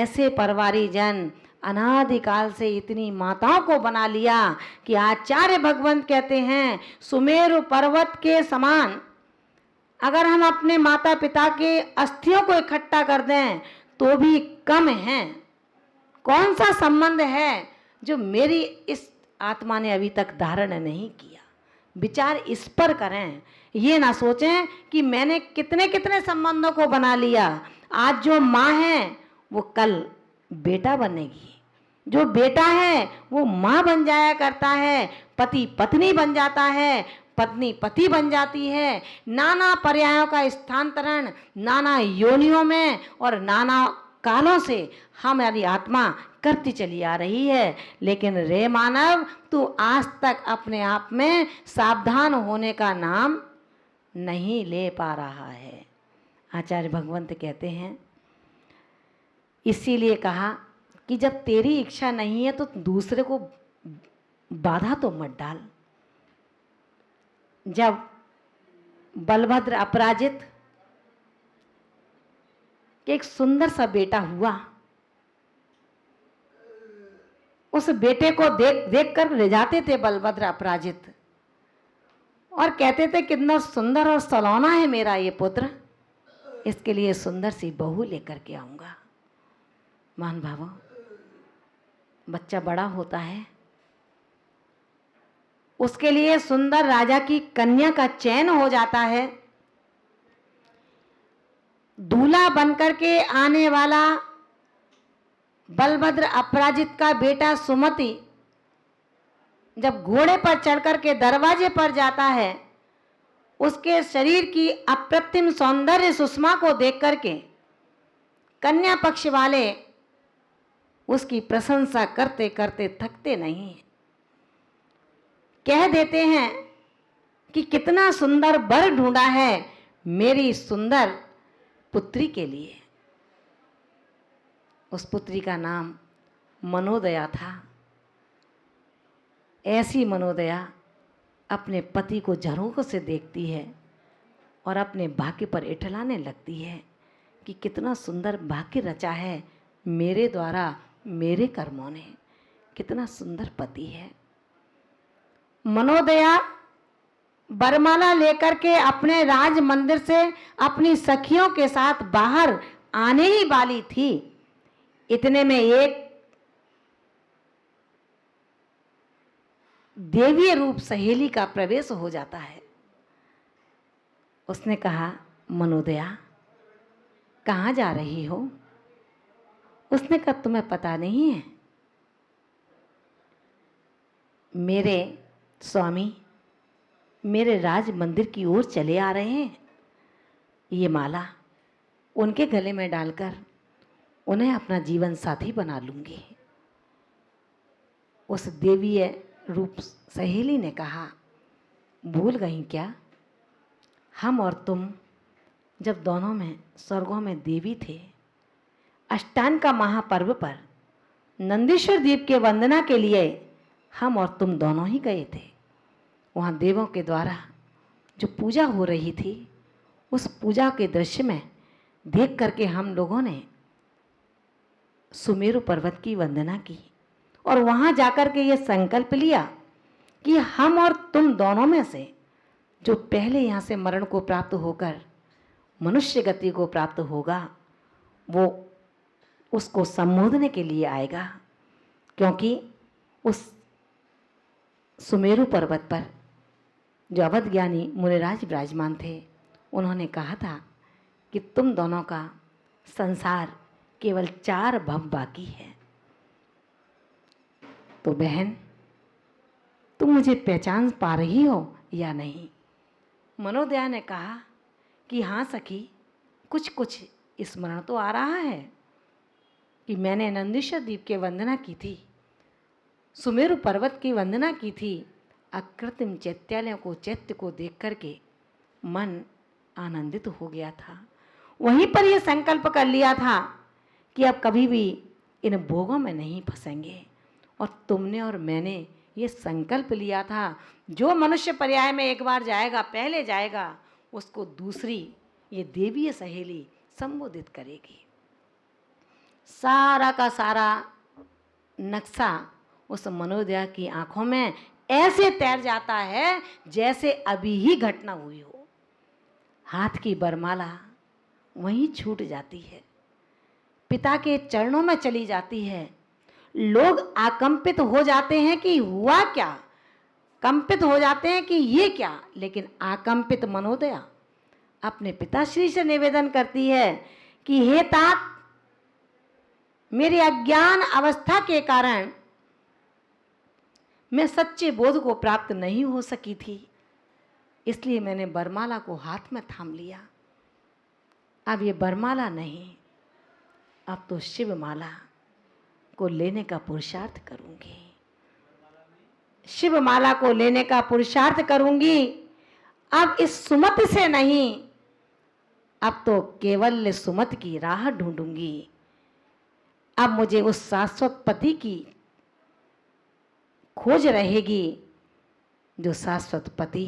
ऐसे परवारी जन अनादिकाल से इतनी माताओं को बना लिया कि आचार्य भगवंत कहते हैं सुमेरु पर्वत के समान अगर हम अपने माता पिता के अस्थियों को इकट्ठा कर दें तो भी कम है। कौन सा संबंध है जो मेरी इस आत्मा ने अभी तक धारण नहीं किया? विचार इस पर करें। ये ना सोचें कि मैंने कितने कितने संबंधों को बना लिया। आज जो माँ है वो कल बेटा बनेगी, जो बेटा है वो माँ बन जाया करता है, पति पत्नी बन जाता है, पत्नी पति बन जाती है। नाना पर्यायों का स्थानांतरण नाना योनियों में और नाना कालों से हमारी आत्मा करती चली आ रही है। लेकिन रे मानव, तू आज तक अपने आप में सावधान होने का नाम नहीं ले पा रहा है। आचार्य भगवंत कहते हैं इसीलिए कहा कि जब तेरी इच्छा नहीं है तो दूसरे को बाधा तो मत डाल। जब बलभद्र अपराजित के एक सुंदर सा बेटा हुआ, उस बेटे को देख देख कर ले जाते थे बलभद्र अपराजित और कहते थे कितना सुंदर और सलोना है मेरा ये पुत्र, इसके लिए सुंदर सी बहू लेकर के आऊंगा। मान भावो, बच्चा बड़ा होता है, उसके लिए सुंदर राजा की कन्या का चयन हो जाता है। दूल्हा बनकर के आने वाला बलभद्र अपराजित का बेटा सुमति जब घोड़े पर चढ़कर के दरवाजे पर जाता है, उसके शरीर की अप्रतिम सौंदर्य सुषमा को देख करके कन्या पक्ष वाले उसकी प्रशंसा करते करते थकते नहीं। कह देते हैं कि कितना सुंदर वर ढूंढा है मेरी सुंदर पुत्री के लिए। उस पुत्री का नाम मनोदया था। ऐसी मनोदया अपने पति को झरोखों से देखती है और अपने भाग्य पर इठलाने लगती है कि कितना सुंदर भाग्य रचा है मेरे द्वारा, मेरे कर्मों ने, कितना सुंदर पति है। मनोदया बरमाला लेकर के अपने राज मंदिर से अपनी सखियों के साथ बाहर आने ही वाली थी। इतने में एक देवीय रूप सहेली का प्रवेश हो जाता है। उसने कहा, मनोदया कहाँ जा रही हो? उसने कहा, तुम्हें पता नहीं है मेरे स्वामी मेरे राज मंदिर की ओर चले आ रहे हैं। ये माला उनके गले में डालकर उन्हें अपना जीवन साथी बना लूंगी। उस देवीय रूप सहेली ने कहा, भूल गई क्या? हम और तुम जब दोनों में स्वर्गों में देवी थे, अष्टान का महापर्व पर नंदीश्वर द्वीप के वंदना के लिए हम और तुम दोनों ही गए थे। वहाँ देवों के द्वारा जो पूजा हो रही थी, उस पूजा के दृश्य में देख करके हम लोगों ने सुमेरु पर्वत की वंदना की और वहाँ जाकर के ये संकल्प लिया कि हम और तुम दोनों में से जो पहले यहाँ से मरण को प्राप्त होकर मनुष्य गति को प्राप्त होगा, वो उसको संबोधने के लिए आएगा। क्योंकि उस सुमेरु पर्वत पर जो अवध ज्ञानी मुनिराज विराजमान थे, उन्होंने कहा था कि तुम दोनों का संसार केवल 4 भव बाकी है। तो बहन, तुम मुझे पहचान पा रही हो या नहीं? मनोदया ने कहा कि हाँ सखी, कुछ कुछ स्मरण तो आ रहा है कि मैंने नंदीश्वर द्वीप के वंदना की थी, सुमेरु पर्वत की वंदना की थी। अकृत्रिम चैत्यालयों को, चैत्य को देख करके मन आनंदित हो गया था। वहीं पर यह संकल्प कर लिया था कि अब कभी भी इन भोगों में नहीं फंसेंगे। और तुमने और मैंने ये संकल्प लिया था, जो मनुष्य पर्याय में एक बार जाएगा, पहले जाएगा, उसको दूसरी ये देवीय सहेली संबोधित करेगी। सारा का सारा नक्शा उस मनोदया की आंखों में ऐसे तैर जाता है जैसे अभी ही घटना हुई हो। हाथ की बरमाला वहीं छूट जाती है, पिता के चरणों में चली जाती है। लोग आकंपित हो जाते हैं कि हुआ क्या, कंपित हो जाते हैं कि ये क्या, लेकिन आकंपित मनोदया अपने पिताश्री से निवेदन करती है कि हे तात, मेरी अज्ञान अवस्था के कारण मैं सच्चे बोध को प्राप्त नहीं हो सकी थी, इसलिए मैंने बरमाला को हाथ में थाम लिया। अब ये बरमाला नहीं, अब तो शिवमाला को लेने का पुरुषार्थ करूंगी, शिवमाला को लेने का पुरुषार्थ करूंगी। अब इस सुमत से नहीं, अब तो केवल सुमत की राह ढूंढूंगी। अब मुझे उस शाश्वत पति की खोज रहेगी, जो शाश्वत पति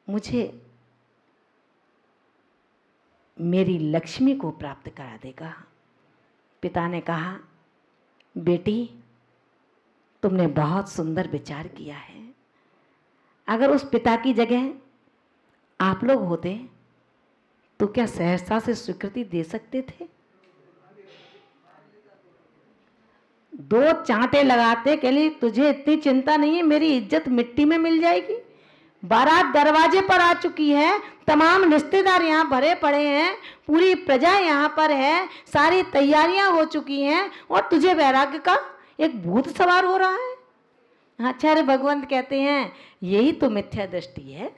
मुझे मेरी लक्ष्मी को प्राप्त करा देगा। पिता ने कहा, बेटी तुमने बहुत सुंदर विचार किया है। अगर उस पिता की जगह आप लोग होते तो क्या सहर्षा से स्वीकृति दे सकते थे? दो चांटे लगाते के लिए तुझे इतनी चिंता नहीं है, मेरी इज्जत मिट्टी में मिल जाएगी। बारात दरवाजे पर आ चुकी है, तमाम रिश्तेदार यहाँ भरे पड़े हैं, पूरी प्रजा यहाँ पर है, सारी तैयारियां हो चुकी हैं और तुझे वैराग्य का एक भूत सवार हो रहा है। आचार्य भगवंत कहते हैं यही तो मिथ्या दृष्टि है,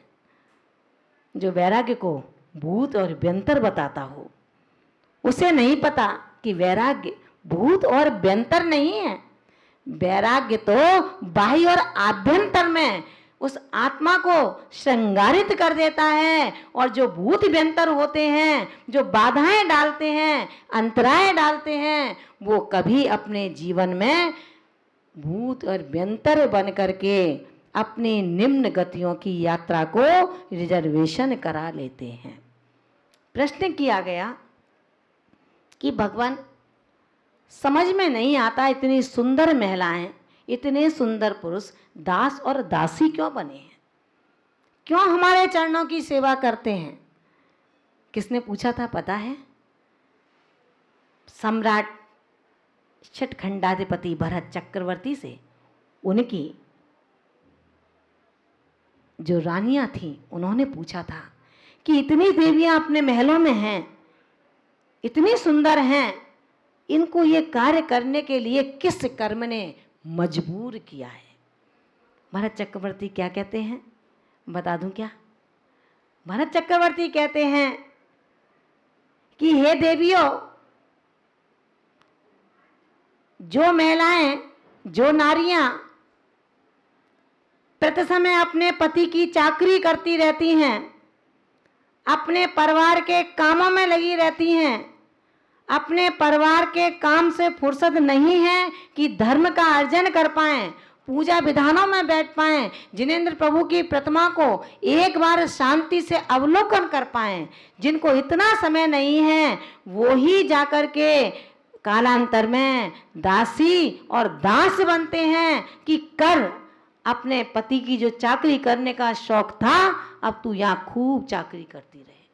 जो वैराग्य को भूत और व्यंतर बताता हो। उसे नहीं पता कि वैराग्य भूत और व्यंतर नहीं है। वैराग्य तो बाह्य और आभ्यंतर में उस आत्मा को श्रृंगारित कर देता है, और जो भूत व्यंतर होते हैं, जो बाधाएं डालते हैं, अंतराय डालते हैं, वो कभी अपने जीवन में भूत और व्यंतर बन करके अपनी निम्न गतियों की यात्रा को रिजर्वेशन करा लेते हैं। प्रश्न किया गया कि भगवान समझ में नहीं आता, इतनी सुंदर महिलाएं, इतने सुंदर पुरुष दास और दासी क्यों बने हैं, क्यों हमारे चरणों की सेवा करते हैं? किसने पूछा था पता है? सम्राट छठखंडाधिपति भरत चक्रवर्ती से उनकी जो रानियां थीं उन्होंने पूछा था कि इतनी देवियां अपने महलों में हैं, इतनी सुंदर हैं, इनको ये कार्य करने के लिए किस कर्म ने मजबूर किया है? भरत चक्रवर्ती क्या कहते हैं, बता दूं क्या? भरत चक्रवर्ती कहते हैं कि हे देवियों, जो महिलाएं, जो नारियां प्रति समय अपने पति की चाकरी करती रहती हैं, अपने परिवार के कामों में लगी रहती हैं, अपने परिवार के काम से फुर्सत नहीं है कि धर्म का अर्जन कर पाएं, पूजा विधानों में बैठ पाएं, जिनेंद्र प्रभु की प्रतिमा को एक बार शांति से अवलोकन कर पाएं, जिनको इतना समय नहीं है, वो ही जाकर के कालांतर में दासी और दास बनते हैं कि कर अपने पति की जो चाकरी करने का शौक था, अब तू यहां खूब चाकरी करती रहे।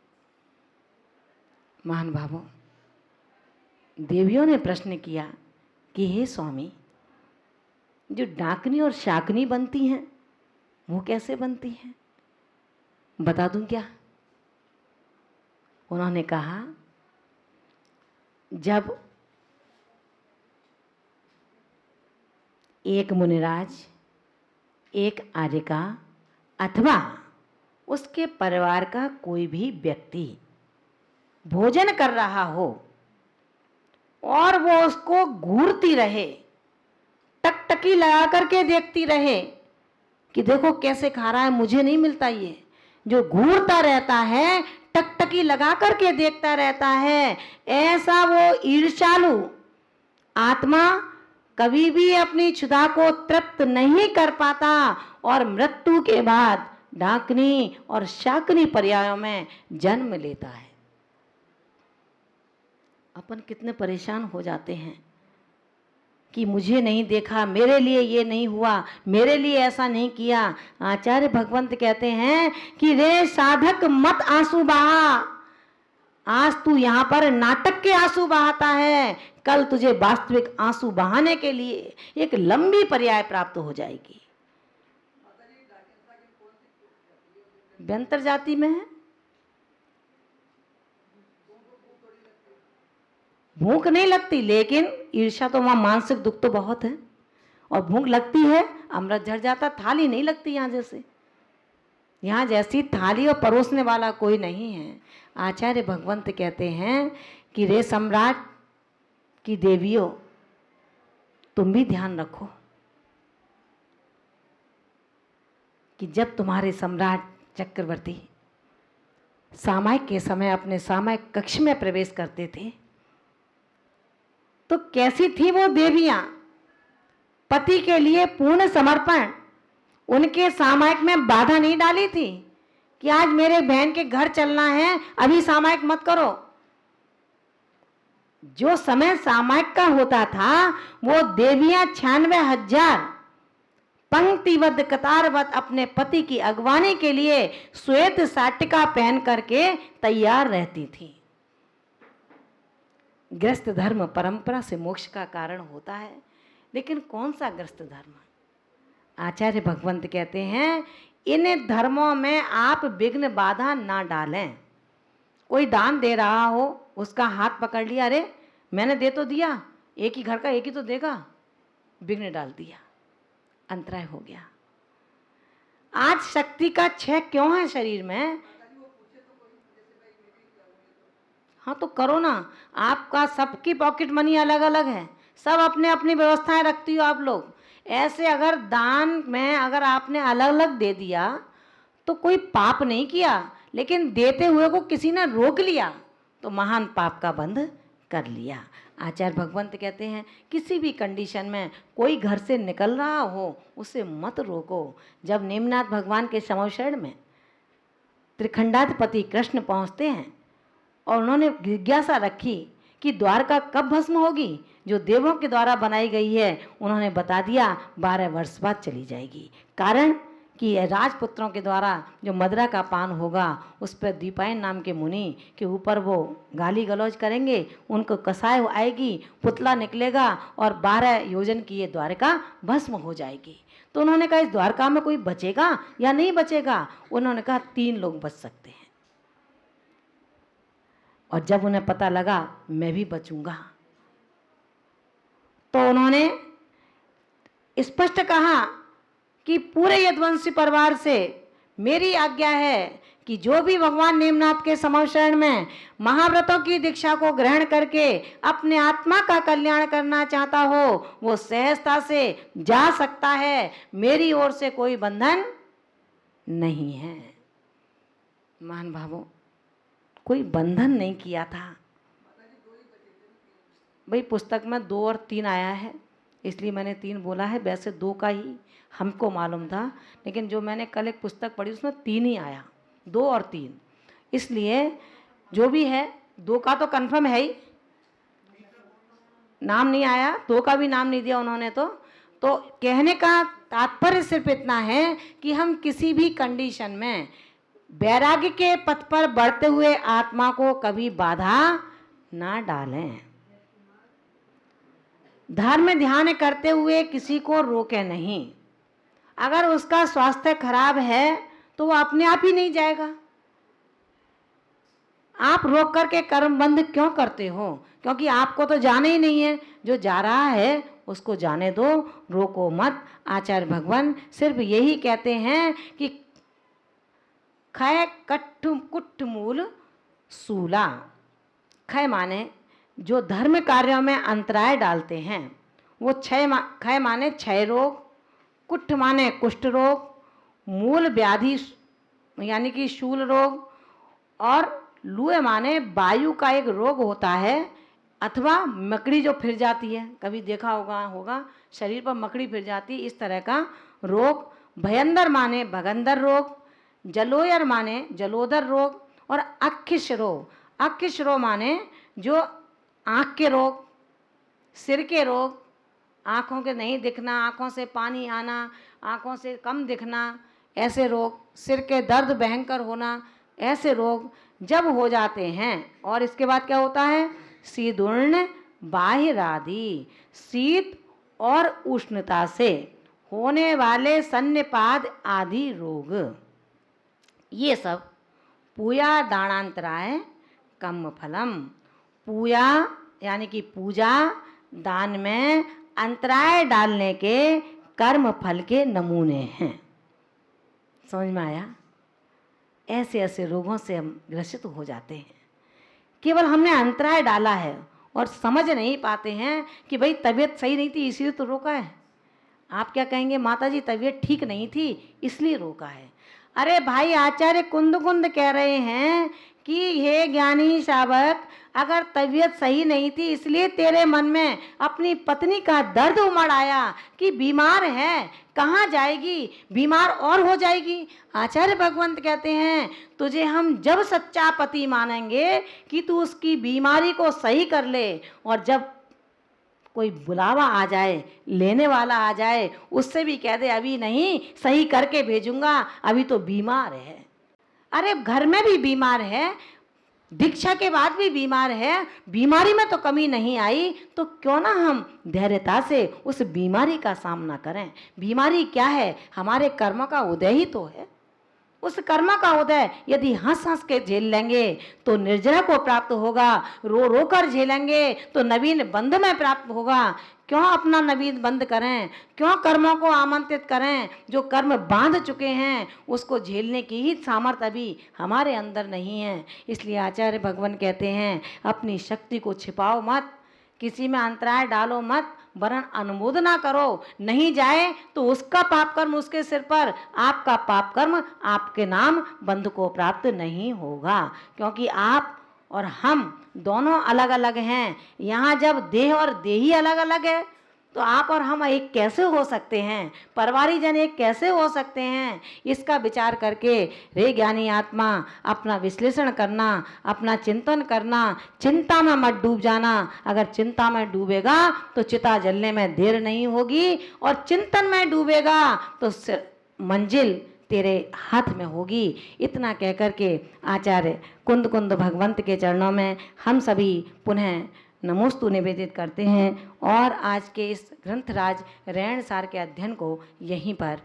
महान भावों, देवियों ने प्रश्न किया कि हे स्वामी, जो डाकनी और शाकनी बनती हैं वो कैसे बनती हैं, बता दूं क्या? उन्होंने कहा, जब एक मुनिराज, एक आर्यिका अथवा उसके परिवार का कोई भी व्यक्ति भोजन कर रहा हो और वो उसको घूरती रहे, टकटकी लगा करके देखती रहे कि देखो कैसे खा रहा है, मुझे नहीं मिलता, ये जो घूरता रहता है, टकटकी लगा करके देखता रहता है, ऐसा वो ईर्ष्यालु आत्मा कभी भी अपनी क्षुधा को तृप्त नहीं कर पाता और मृत्यु के बाद डाकनी और शाकनी पर्यायों में जन्म लेता है। अपन कितने परेशान हो जाते हैं कि मुझे नहीं देखा, मेरे लिए ये नहीं हुआ, मेरे लिए ऐसा नहीं किया। आचार्य भगवंत कहते हैं कि रे साधक मत आंसू बहा, आज तू यहाँ पर नाटक के आंसू बहाता है, कल तुझे वास्तविक आंसू बहाने के लिए एक लंबी पर्याय प्राप्त हो जाएगी। व्यंतर जाति में है, भूख नहीं लगती, लेकिन ईर्ष्या तो वहां मानसिक दुख तो बहुत है, और भूख लगती है, अमृत झड़ जाता, थाली नहीं लगती यहाँ जैसे। यहाँ जैसी थाली और परोसने वाला कोई नहीं है। आचार्य भगवंत कहते हैं कि रे सम्राट की देवियों, तुम भी ध्यान रखो कि जब तुम्हारे सम्राट चक्रवर्ती सामायिक के समय अपने सामायिक कक्ष में प्रवेश करते थे तो कैसी थी वो देवियां, पति के लिए पूर्ण समर्पण। उनके सामायिक में बाधा नहीं डाली थी कि आज मेरे बहन के घर चलना है, अभी सामायिक मत करो। जो समय सामायिक का होता था वो देवियां 96,000 पंक्तिबद्ध कतारबद्ध अपने पति की अगवानी के लिए श्वेत साटिका पहन करके तैयार रहती थी। ग्रस्त धर्म परंपरा से मोक्ष का कारण होता है, लेकिन कौन सा ग्रस्त धर्म? आचार्य भगवंत कहते हैं इन धर्मों में आप विघ्न बाधा ना डालें। कोई दान दे रहा हो, उसका हाथ पकड़ लिया, अरे मैंने दे तो दिया, एक ही घर का एक ही तो देगा, विघ्न डाल दिया, अंतराय हो गया। आज शक्ति का क्षय क्यों है शरीर में? हाँ तो करो ना, आपका सबकी पॉकेट मनी अलग अलग है, सब अपने अपनी व्यवस्थाएं रखती हो आप लोग। ऐसे अगर दान में अगर आपने अलग अलग दे दिया तो कोई पाप नहीं किया, लेकिन देते हुए को किसी ने रोक लिया तो महान पाप का बंध कर लिया। आचार्य भगवंत कहते हैं किसी भी कंडीशन में कोई घर से निकल रहा हो उसे मत रोको। जब नेमिनाथ भगवान के समवशरण में त्रिखंडाधिपति कृष्ण पहुँचते हैं और उन्होंने जिज्ञासा रखी कि द्वारका कब भस्म होगी, जो देवों के द्वारा बनाई गई है, उन्होंने बता दिया 12 वर्ष बाद चली जाएगी। कारण कि राजपुत्रों के द्वारा जो मदिरा का पान होगा उस पर दीपायन नाम के मुनि के ऊपर वो गाली गलौज करेंगे, उनको कसाय आएगी, पुतला निकलेगा और 12 योजन की ये द्वारका भस्म हो जाएगी। तो उन्होंने कहा इस द्वारका में कोई बचेगा या नहीं बचेगा? उन्होंने कहा 3 लोग बच सकते हैं। और जब उन्हें पता लगा मैं भी बचूंगा तो उन्होंने स्पष्ट कहा कि पूरे यदुवंशी परिवार से मेरी आज्ञा है कि जो भी भगवान नेमिनाथ के समवशरण में महाव्रतों की दीक्षा को ग्रहण करके अपने आत्मा का कल्याण करना चाहता हो वो सहजता से जा सकता है, मेरी ओर से कोई बंधन नहीं है। महान भावों, कोई बंधन नहीं किया था। भाई पुस्तक में 2 और 3 आया है, इसलिए मैंने 3 बोला है, वैसे 2 का ही हमको मालूम था, लेकिन जो मैंने कल एक पुस्तक पढ़ी उसमें 3 ही आया, 2 और 3। इसलिए जो भी है 2 का तो कंफर्म है ही, नाम नहीं आया, 2 का भी नाम नहीं दिया उन्होंने। तो कहने का तात्पर्य सिर्फ इतना है कि हम किसी भी कंडीशन में वैराग्य के पथ पर बढ़ते हुए आत्मा को कभी बाधा ना डालें। धर्म ध्यान करते हुए किसी को रोके नहीं। अगर उसका स्वास्थ्य खराब है तो वो अपने आप ही नहीं जाएगा। आप रोक करके कर्म बंद क्यों करते हो? क्योंकि आपको तो जाना ही नहीं है, जो जा रहा है उसको जाने दो, रोको मत। आचार्य भगवान सिर्फ यही कहते हैं कि खय कट्ठ कुट्ठ मूल सूला। खय माने जो धर्म कार्यों में अंतराय डालते हैं, वो खय माने क्षय रोग, कुट्ठ माने कुष्ठ रोग, मूल व्याधि यानी कि शूल रोग, और लूए माने वायु का एक रोग होता है, अथवा मकड़ी जो फिर जाती है, कभी देखा होगा शरीर पर मकड़ी फिर जाती है, इस तरह का रोग। भयंदर माने भगंदर रोग, जलोयर माने जलोदर रोग, और अक्षिश रोग। अक्षिश रोग माने जो आँख के रोग, सिर के रोग, आँखों के नहीं दिखना, आँखों से पानी आना, आँखों से कम दिखना, ऐसे रोग, सिर के दर्द भयंकर होना, ऐसे रोग जब हो जाते हैं, और इसके बाद क्या होता है, शीतुष्ण बाहिरादि, शीत और उष्णता से होने वाले सन्निपात आदि रोग, ये सब पूया दानांतराय कम फलम, पूया यानी कि पूजा दान में अंतराय डालने के कर्म फल के नमूने हैं। समझ में आया? ऐसे ऐसे रोगों से हम ग्रसित हो जाते हैं, केवल हमने अंतराय डाला है और समझ नहीं पाते हैं कि भाई तबीयत सही नहीं थी इसलिए तो रोका है। आप क्या कहेंगे, माता जी तबीयत ठीक नहीं थी इसलिए रोका है। अरे भाई, आचार्य कुंद कह रहे हैं कि हे ज्ञानी शावक, अगर तबीयत सही नहीं थी इसलिए तेरे मन में अपनी पत्नी का दर्द उमड़ आया कि बीमार है, कहाँ जाएगी, बीमार और हो जाएगी। आचार्य भगवंत कहते हैं तुझे हम जब सच्चा पति मानेंगे कि तू उसकी बीमारी को सही कर ले, और जब कोई बुलावा आ जाए, लेने वाला आ जाए, उससे भी कह दे अभी नहीं, सही करके भेजूंगा, अभी तो बीमार है। अरे घर में भी बीमार है, दीक्षा के बाद भी बीमार है, बीमारी में तो कमी नहीं आई, तो क्यों ना हम धैर्यता से उस बीमारी का सामना करें। बीमारी क्या है, हमारे कर्म का उदय ही तो है। उस कर्म का उदय यदि हंस हंस के झेल लेंगे तो निर्जरा को प्राप्त होगा, रो रो कर झेलेंगे तो नवीन बंध में प्राप्त होगा। क्यों अपना नवीन बंध करें, क्यों कर्मों को आमंत्रित करें, जो कर्म बांध चुके हैं उसको झेलने की ही सामर्थ्य अभी हमारे अंदर नहीं है। इसलिए आचार्य भगवान कहते हैं अपनी शक्ति को छिपाओ मत, किसी में अंतराय डालो मत, वरन अनुमोदना करो, नहीं जाए तो उसका पाप कर्म उसके सिर पर, आपका पाप कर्म आपके नाम बंध को प्राप्त नहीं होगा। क्योंकि आप और हम दोनों अलग अलग हैं। यहाँ जब देह और देही अलग अलग है तो आप और हम एक कैसे हो सकते हैं, परिवारी जन एक कैसे हो सकते हैं, इसका विचार करके रे ज्ञानी आत्मा अपना विश्लेषण करना, अपना चिंतन करना, चिंता में मत डूब जाना। अगर चिंता में डूबेगा तो चिता जलने में देर नहीं होगी, और चिंतन में डूबेगा तो मंजिल तेरे हाथ में होगी। इतना कह करके आचार्य कुंद भगवंत के चरणों में हम सभी पुनः नमोस्तु निवेदित करते हैं, और आज के इस ग्रंथराज रैणसार के अध्ययन को यहीं पर